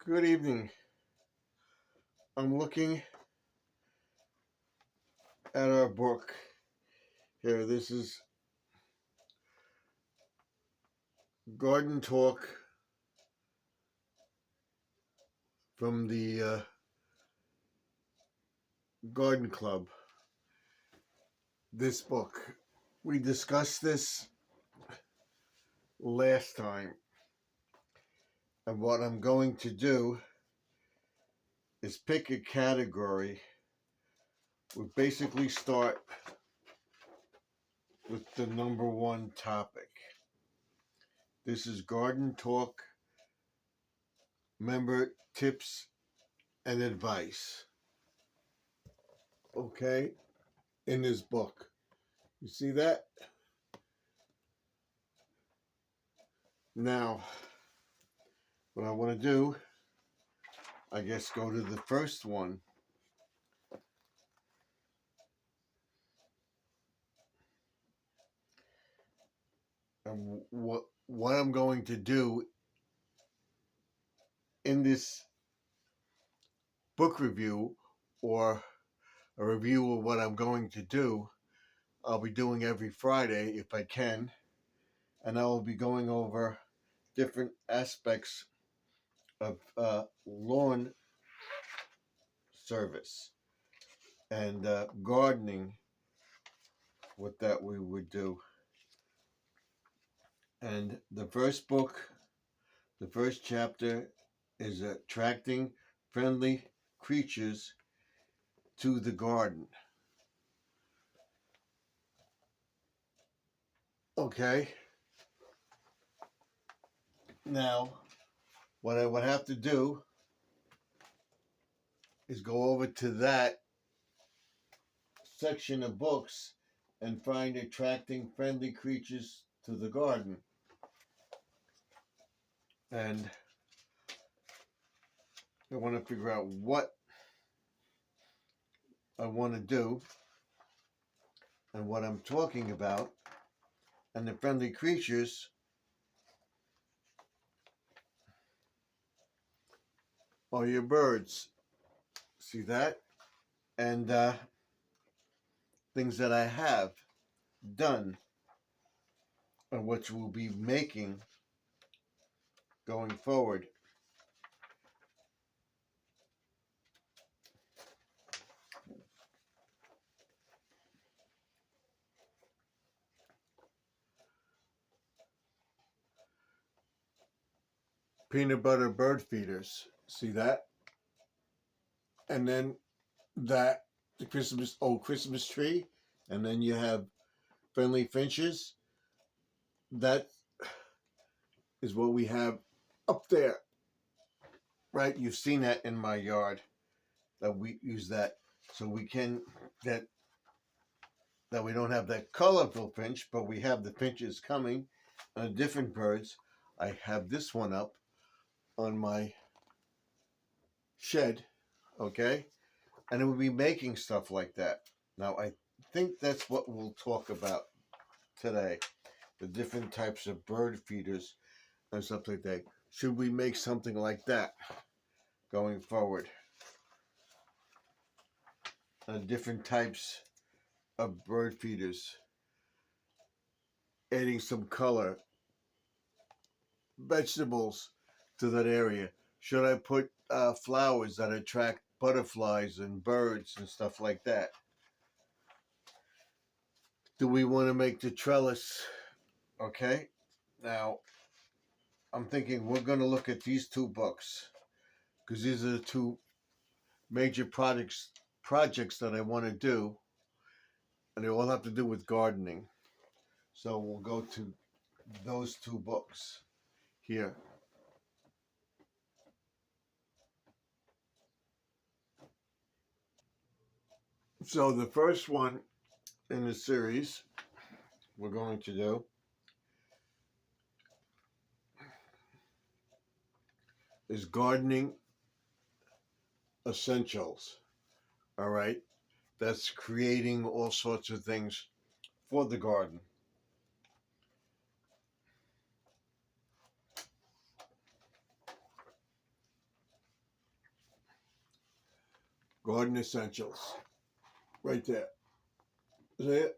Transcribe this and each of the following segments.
Good evening. I'm looking at our book here. This is Garden Talk from the Garden Club. This book. We discussed this last time. And what I'm going to do is pick a category. We basically start with the number one topic. This is Garden Talk, member tips and advice. Okay? In this book. You see that? Now, what I want to do, I guess, go to the first one. And what I'm going to do in this book review, or a review of what I'm going to do, I'll be doing every Friday if I can, and I will be going over different aspects of lawn service and gardening, what that we would do. And the first chapter is attracting friendly creatures to the garden. Okay. Now, what I would have to do is go over to that section of books and find attracting friendly creatures to the garden. And I want to figure out what I want to do and what I'm talking about. And the friendly creatures are your birds. See that? And things that I have done and which we'll be making going forward. Peanut butter bird feeders. See that? And then the old Christmas tree, and then you have friendly finches. That is what we have up there, right? You've seen that in my yard, that we use that, so we can that we don't have that colorful finch, but we have the finches coming on different birds. I have this one up on my shed, okay? And we'll be making stuff like that. Now, I think that's what we'll talk about today, the different types of bird feeders and stuff like that. Should we make something like that going forward? Different types of bird feeders, adding some color, vegetables to that area. Should I put flowers that attract butterflies and birds and stuff like that? Do we want to make the trellis? Okay, now I'm thinking we're going to look at these two books because these are the two major projects that I want to do, and they all have to do with gardening. So we'll go to those two books here. So the first one in the series we're going to do is Gardening Essentials. All right, that's creating all sorts of things for the garden. Garden Essentials. Right there. See it?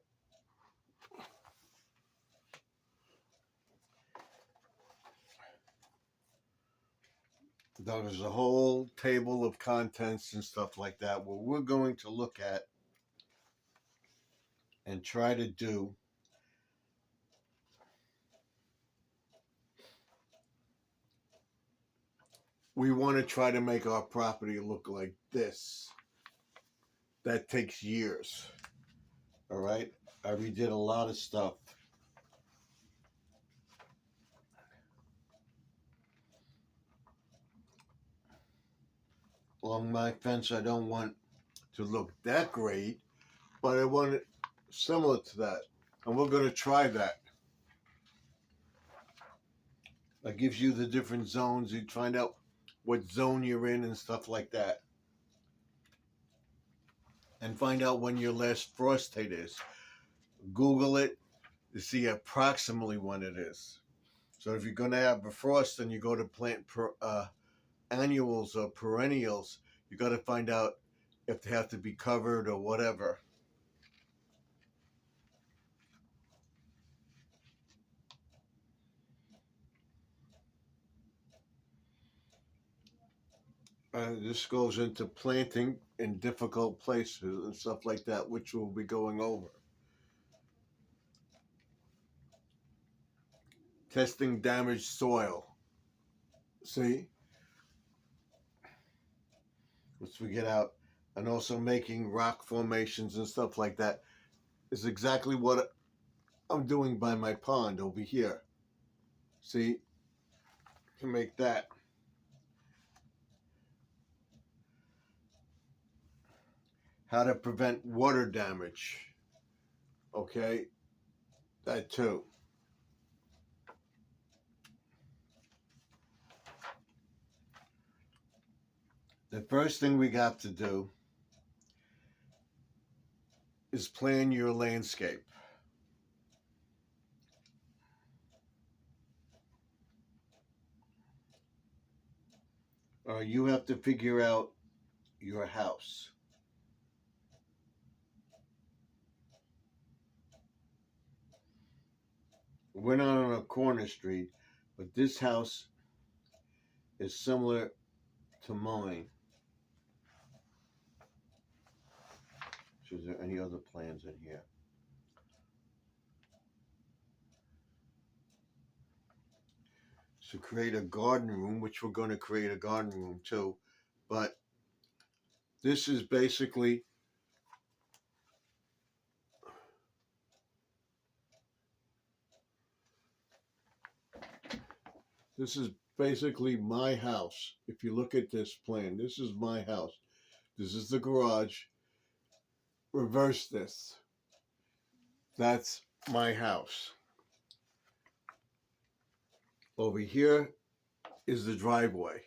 There's a whole table of contents and stuff like that where we're going to look at and try to do we want to try to make our property look like this. That takes years. All right? I redid a lot of stuff. Along my fence, I don't want to look that great, but I want it similar to that. And we're going to try that. That gives you the different zones. You find out what zone you're in and stuff like that. And find out when your last frost date is. Google it to see approximately when it is. So if you're going to have a frost and you go to plant annuals or perennials, you got to find out if they have to be covered or whatever. This goes into planting in difficult places and stuff like that, which we'll be going over. Testing damaged soil. See? Which we get out. And also making rock formations and stuff like that is exactly what I'm doing by my pond over here. See? To make that. How to prevent water damage. Okay? That too. The first thing we got to do is plan your landscape. You have to figure out your house. We're not on a corner street, but this house is similar to mine. So is there any other plans in here? So create a garden room, which we're going to create a garden room too. But this is basically my house. If you look at this plan, this is my house. This is the garage. Reverse this. That's my house. Over here is the driveway.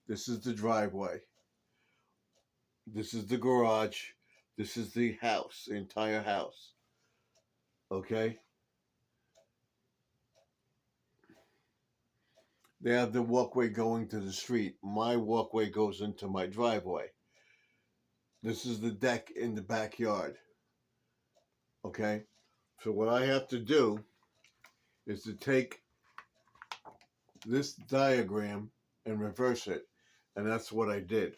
This is the driveway. This is the garage. This is the house, the entire house. Okay? They have the walkway going to the street. My walkway goes into my driveway. This is the deck in the backyard. Okay? So what I have to do is to take this diagram and reverse it. And that's what I did.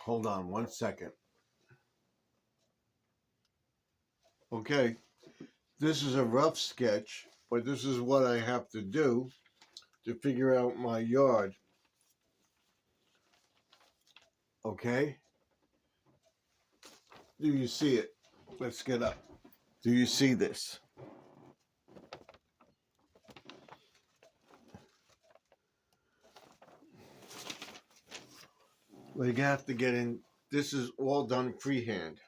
Hold on 1 second. Okay, this is a rough sketch, but this is what I have to do to figure out my yard. Okay? Do you see it? Let's get up. Do you see this? Well, you have to get in. This is all done freehand.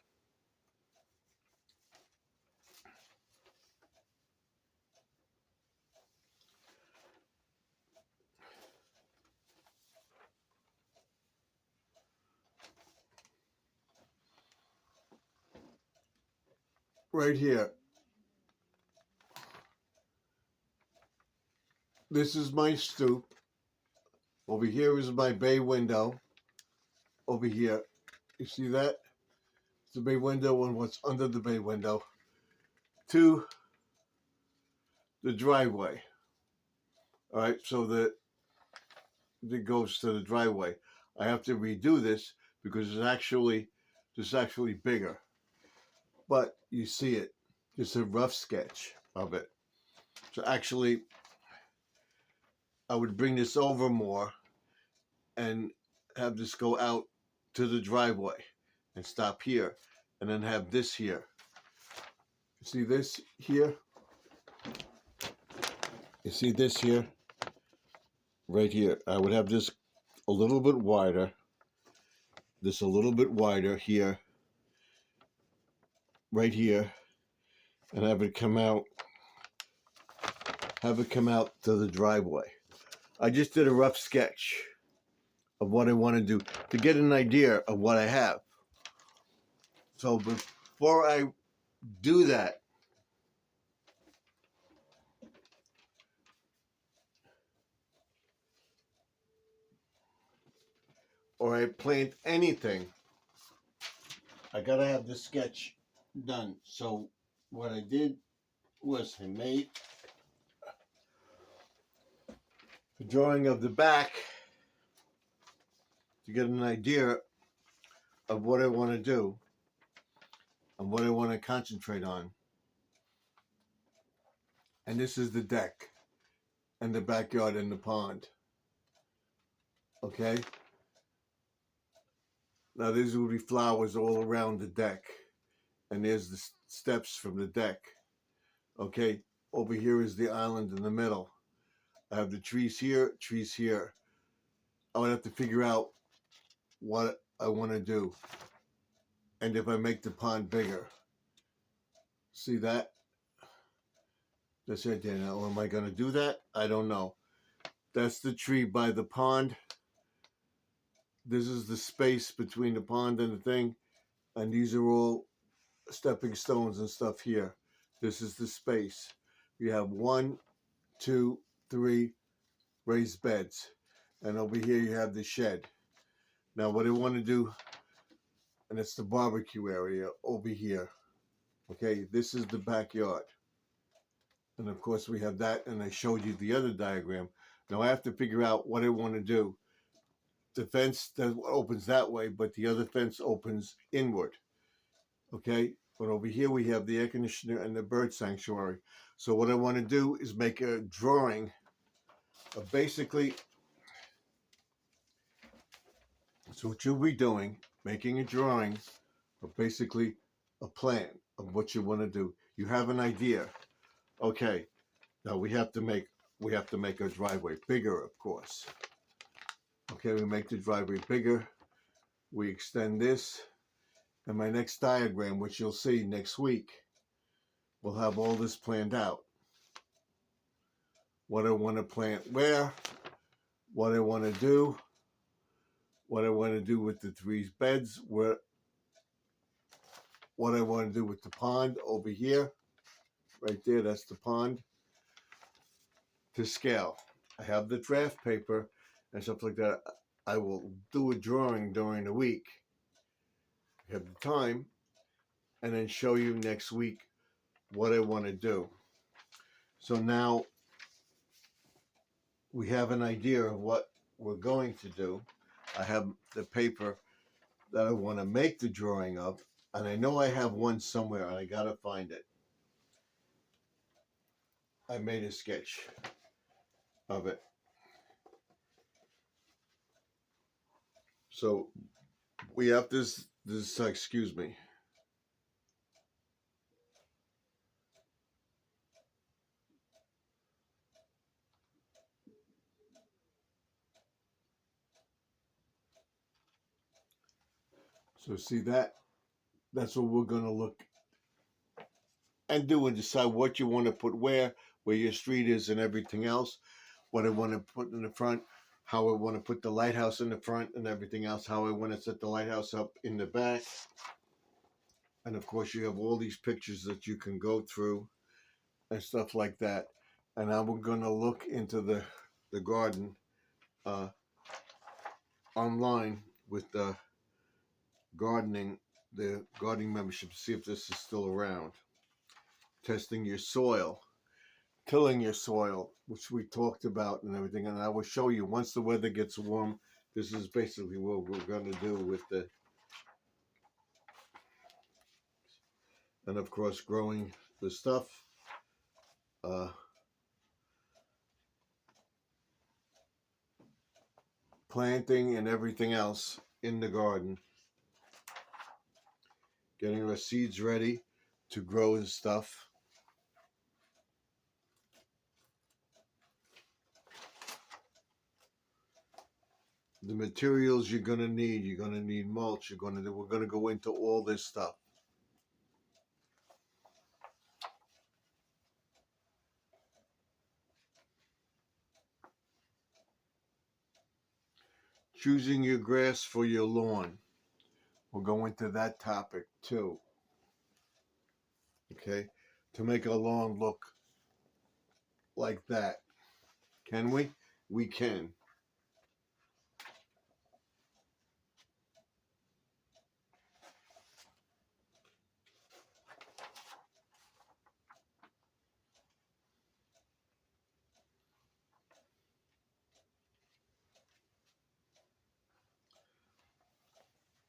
Right here. This is my stoop. Over here is my bay window. Over here. You see that? The bay window and what's under the bay window to the driveway. All right, so that it goes to the driveway. I have to redo this because it's actually bigger. But you see it. Just a rough sketch of it. So actually, I would bring this over more and have this go out to the driveway and stop here and then have this here. You see this here? You see this here? Right here. I would have this a little bit wider. This a little bit wider here. Right here. And have it come out to the driveway. I just did a rough sketch of what I want to do to get an idea of what I have. So before I do that, or I plant anything, I gotta have the sketch done. So what I did was I made a drawing of the back to get an idea of what I want to do and what I want to concentrate on. And this is the deck and the backyard and the pond. Okay? Now there's will be flowers all around the deck. And there's the steps from the deck. Okay? Over here is the island in the middle. I have the trees here, trees here. I would have to figure out what I want to do. And if I make the pond bigger. See that? That's right there. Now, am I going to do that? I don't know. That's the tree by the pond. This is the space between the pond and the thing. And these are all stepping stones and stuff here. This is the space. We have 1, 2, 3 raised beds. And over here you have the shed. Now what I want to do, and it's the barbecue area over here. Okay, this is the backyard. And of course we have that, and I showed you the other diagram. Now I have to figure out what I want to do. The fence that opens that way, but the other fence opens inward. Okay, but over here we have the air conditioner and the bird sanctuary. So what I want to do is make a drawing of basically, so what you'll be doing, making a drawing of basically a plan of what you want to do. You have an idea. Okay, now we have to make our driveway bigger, of course. Okay, we make the driveway bigger. We extend this. And my next diagram, which you'll see next week, will have all this planned out. What I want to plant where, what I want to do with the 3 beds, what I want to do with the pond over here. Right there, that's the pond. To scale. I have the draft paper and stuff like that. I will do a drawing during the week. I have the time, and then show you next week what I want to do. So now we have an idea of what we're going to do. I have the paper that I want to make the drawing of, and I know I have one somewhere, and I gotta find it. I made a sketch of it. So we have this excuse me. So see that? That's what we're gonna look and do and decide what you want to put where your street is and everything else. What I want to put in the front, how I want to put the lighthouse in the front and everything else, how I want to set the lighthouse up in the back. And of course you have all these pictures that you can go through and stuff like that. And now we're gonna look into the garden online with the gardening, the gardening membership, to see if this is still around. Testing your soil, tilling your soil, which we talked about and everything. And I will show you once the weather gets warm. This is basically what we're going to do with the, and of course, growing the stuff. Planting and everything else in the garden. Getting our seeds ready to grow the stuff. The materials you're going to need mulch, we're going to go into all this stuff. Choosing your grass for your lawn. We'll go into that topic too. Okay, to make a lawn look like that. Can we? We can.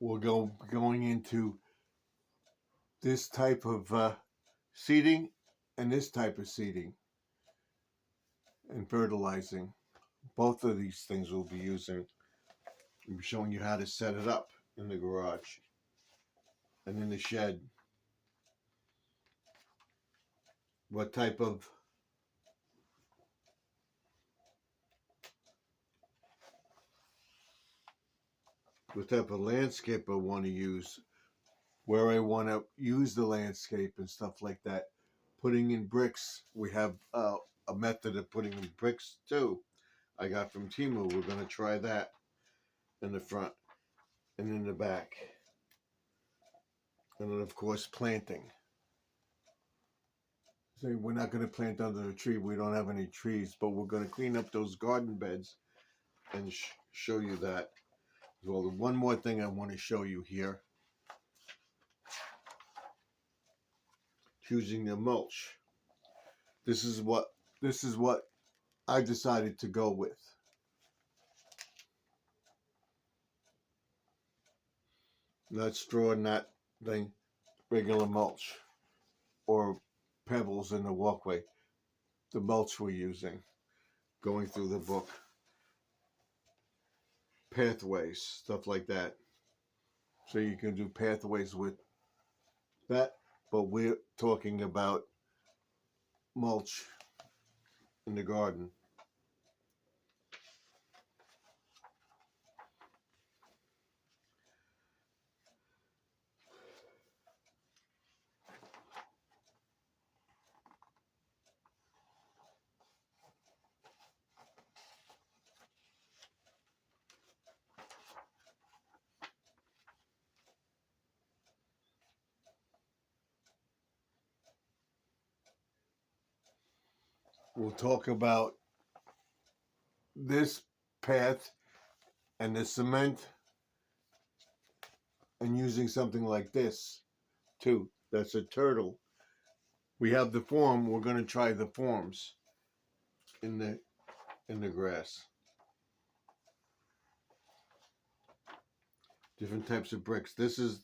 We'll going into this type of seeding and this type of seeding and fertilizing. Both of these things we'll be using. I'm showing you how to set it up in the garage and in the shed. What type of landscape I want to use, where I want to use the landscape and stuff like that. Putting in bricks, we have a method of putting in bricks too. I got from Timu. We're going to try that in the front and in the back. And then, of course, planting. So we're not going to plant under a tree. We don't have any trees, but we're going to clean up those garden beds and show you that. Well, one more thing I want to show you here. Choosing the mulch. This is what I decided to go with. Not straw, not thing, regular mulch or pebbles in the walkway. The mulch we're using, going through the book. Pathways, stuff like that. So you can do pathways with that, but we're talking about mulch in the garden. We'll talk about this path and the cement and using something like this too. That's a turtle. We have the form. We're going to try the forms in the grass. Different types of bricks. This is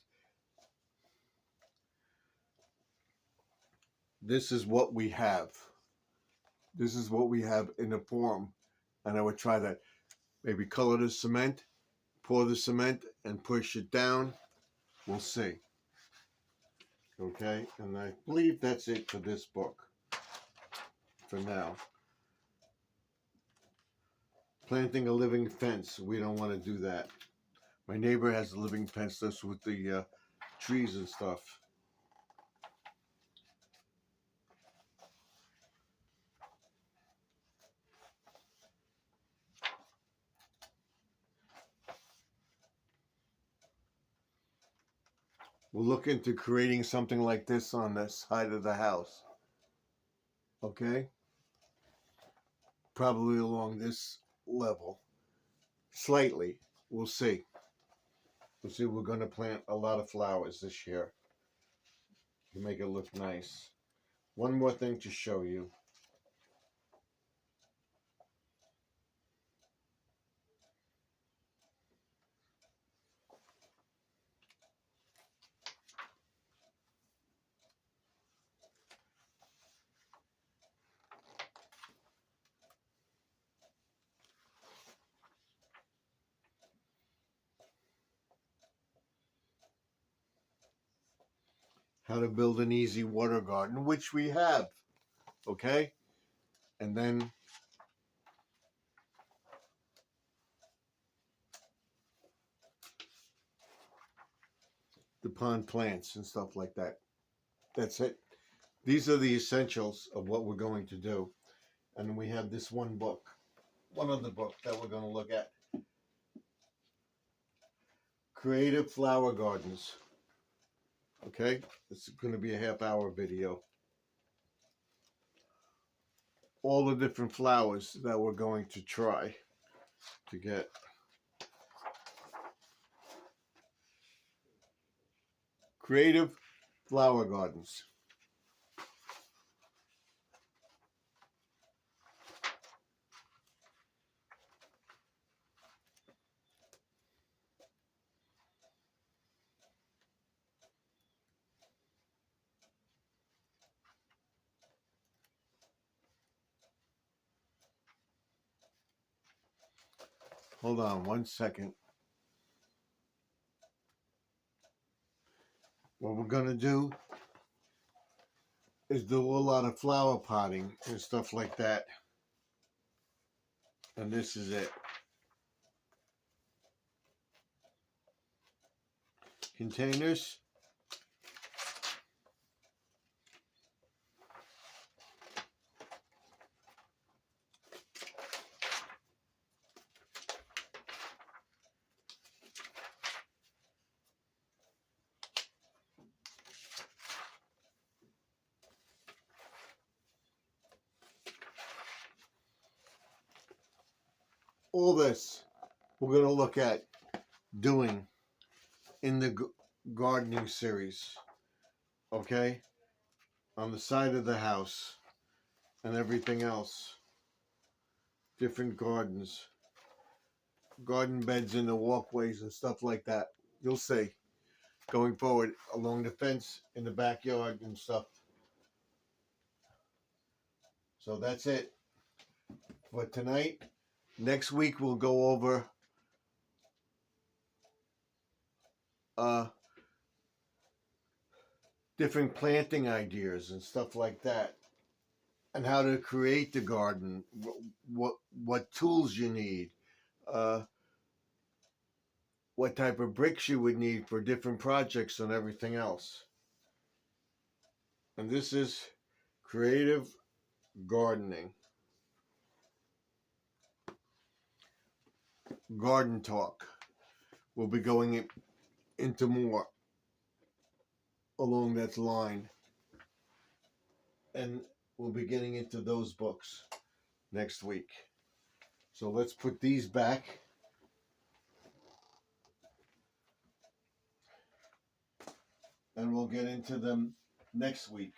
what we have. This is what we have in the form, and I would try that. Maybe color the cement, pour the cement, and push it down. We'll see. Okay, and I believe that's it for this book for now. Planting a living fence. We don't want to do that. My neighbor has a living fence that's with the trees and stuff. We'll look into creating something like this on the side of the house. Okay? Probably along this level. Slightly. We'll see. You see, we're going to plant a lot of flowers this year to make it look nice. One more thing to show you. How to build an easy water garden, which we have. Okay? And then the pond plants and stuff like that. That's it. These are the essentials of what we're going to do. And we have this one other book that we're going to look at. Creative Flower Gardens. Okay? It's going to be a half-hour video. All the different flowers that we're going to try to get. Creative Flower Gardens. Hold on one second. What we're going to do is do a lot of flower potting and stuff like that. And this is it. Containers. All this we're going to look at doing in the gardening series. Okay? On the side of the house and everything else. Different gardens. Garden beds in the walkways and stuff like that. You'll see. Going forward along the fence in the backyard and stuff. So that's it for tonight. Next week we'll go over different planting ideas and stuff like that, and how to create the garden, what tools you need, what type of bricks you would need for different projects and everything else. And this is Creative Gardening. Garden Talk. We'll be going into more along that line. And we'll be getting into those books next week. So let's put these back. And we'll get into them next week.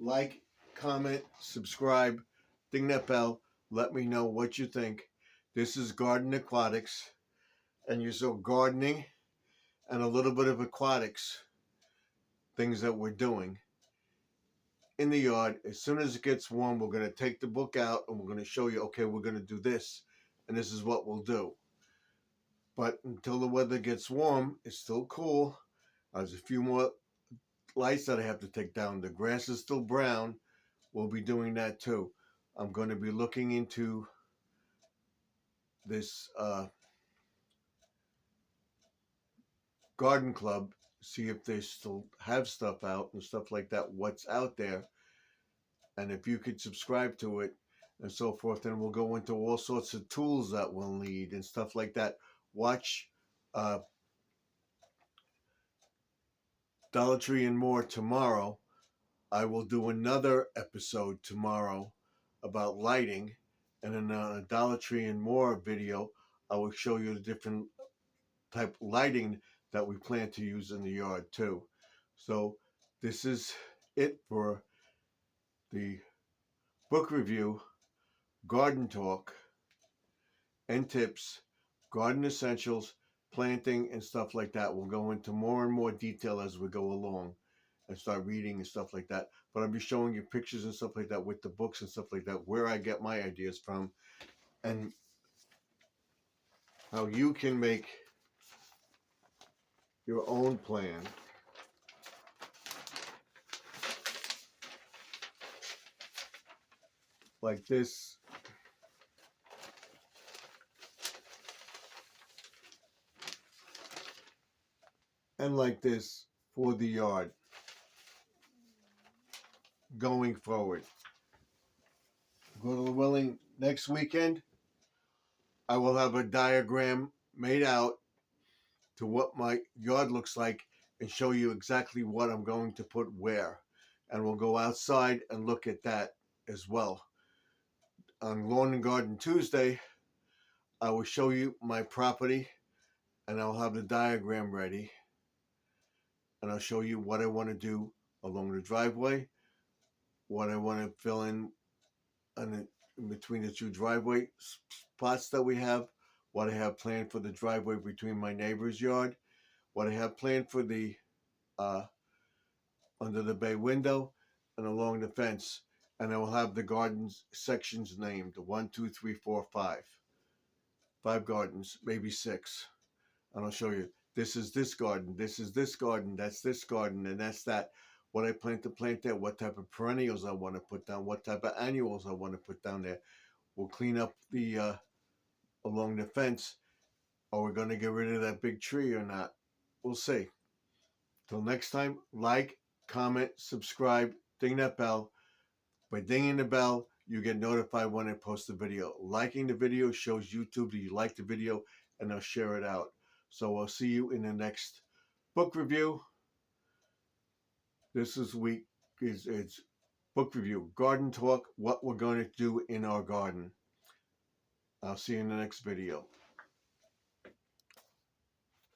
Like, comment, subscribe, ding that bell. Let me know what you think. This is Garden Aquatics, and you're so gardening and a little bit of aquatics, things that we're doing in the yard. As soon as it gets warm, we're going to take the book out and we're going to show you, okay, we're going to do this, and this is what we'll do. But until the weather gets warm, it's still cool. There's a few more lights that I have to take down. The grass is still brown. We'll be doing that too. I'm going to be looking into this garden club, see if they still have stuff out and stuff like that, what's out there, and if you could subscribe to it and so forth. And we'll go into all sorts of tools that we'll need and stuff like that. Watch Dollar Tree and More tomorrow. I will do another episode tomorrow about lighting, and in a Dollar Tree and More video I will show you the different type of lighting that we plan to use in the yard too. So this is it for the book review, garden talk, and tips, garden essentials, planting and stuff like that. We'll go into more and more detail as we go along and start reading and stuff like that. But I'll be showing you pictures and stuff like that with the books and stuff like that, where I get my ideas from, and how you can make your own plan. Like this. And like this for the yard going forward. Go to the Willing next weekend. I will have a diagram made out to what my yard looks like and show you exactly what I'm going to put where. And we'll go outside and look at that as well. On Lawn and Garden Tuesday, I will show you my property and I'll have the diagram ready. And I'll show you what I want to do along the driveway, what I want to fill in between the two driveway spots that we have, what I have planned for the driveway between my neighbor's yard, what I have planned for the under the bay window and along the fence. And I will have the gardens sections named 1, 2, 3, 4, 5. 5 gardens, maybe 6. And I'll show you, this is this garden, this is this garden, that's this garden, and that's that. What I plan to plant there, what type of perennials I want to put down, what type of annuals I want to put down there. We'll clean up the along the fence. Are we going to get rid of that big tree or not? We'll see. Till next time, like, comment, subscribe, ding that bell. By dinging the bell, you get notified when I post the video. Liking the video shows YouTube that you like the video, and they'll share it out. So I'll see you in the next book review. This week it's book review, garden talk, what we're going to do in our garden. I'll see you in the next video.